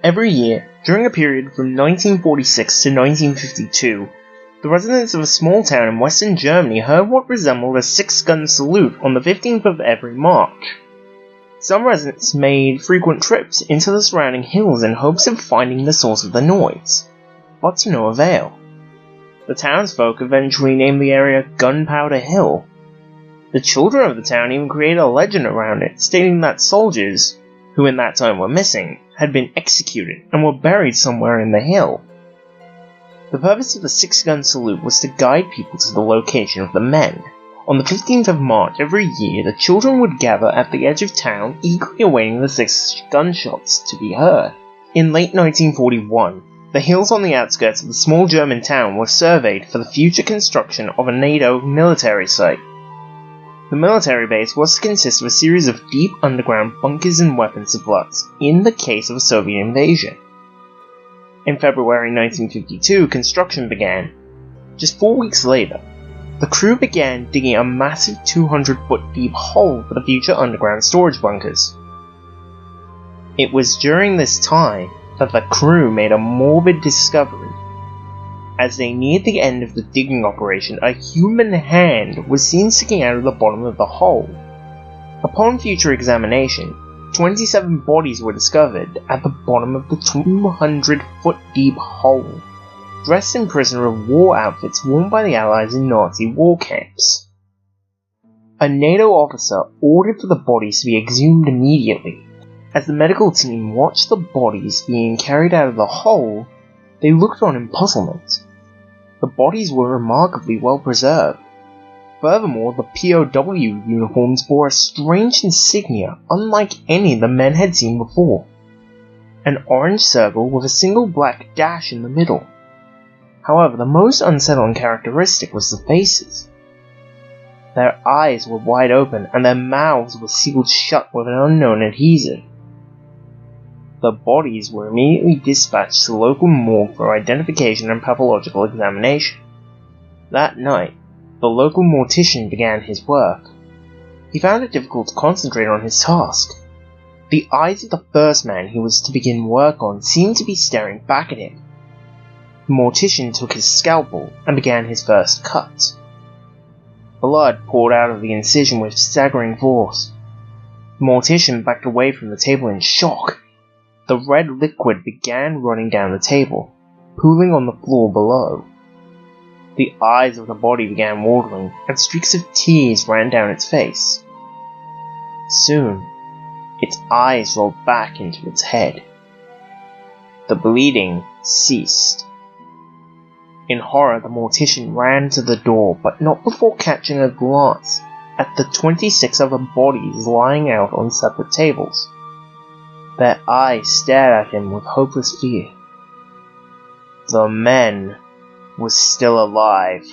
Every year, during a period from 1946 to 1952, the residents of a small town in western Germany heard what resembled a 6-gun salute on the 15th of every March. Some residents made frequent trips into the surrounding hills in hopes of finding the source of the noise, but to no avail. The townsfolk eventually named the area Gunpowder Hill. The children of the town even created a legend around it, stating that soldiers, who in that time were missing, had been executed and were buried somewhere in the hill. The purpose of the 6-gun salute was to guide people to the location of the men. On the 15th of March every year, the children would gather at the edge of town, eagerly awaiting the 6 gunshots to be heard. In late 1941, the hills on the outskirts of the small German town were surveyed for the future construction of a NATO military site. The military base was to consist of a series of deep underground bunkers and weapon supplies, in the case of a Soviet invasion. In February 1952, construction began. Just 4 weeks later, the crew began digging a massive 200-foot deep hole for the future underground storage bunkers. It was during this time that the crew made a morbid discovery. As they neared the end of the digging operation, a human hand was seen sticking out of the bottom of the hole. Upon future examination, 27 bodies were discovered at the bottom of the 200-foot deep hole, dressed in prisoner of war outfits worn by the Allies in Nazi war camps. A NATO officer ordered for the bodies to be exhumed immediately. As the medical team watched the bodies being carried out of the hole, they looked on in puzzlement. The bodies were remarkably well preserved. Furthermore, the POW uniforms bore a strange insignia unlike any the men had seen before. An orange circle with a single black dash in the middle. However, the most unsettling characteristic was the faces. Their eyes were wide open and their mouths were sealed shut with an unknown adhesive. The bodies were immediately dispatched to the local morgue for identification and pathological examination. That night, the local mortician began his work. He found it difficult to concentrate on his task. The eyes of the first man he was to begin work on seemed to be staring back at him. The mortician took his scalpel and began his first cut. Blood poured out of the incision with staggering force. The mortician backed away from the table in shock. The red liquid began running down the table, pooling on the floor below. The eyes of the body began watering, and streaks of tears ran down its face. Soon, its eyes rolled back into its head. The bleeding ceased. In horror, the mortician ran to the door, but not before catching a glance at the 26 other bodies lying out on separate tables. Their eyes stared at him with hopeless fear. The men were still alive.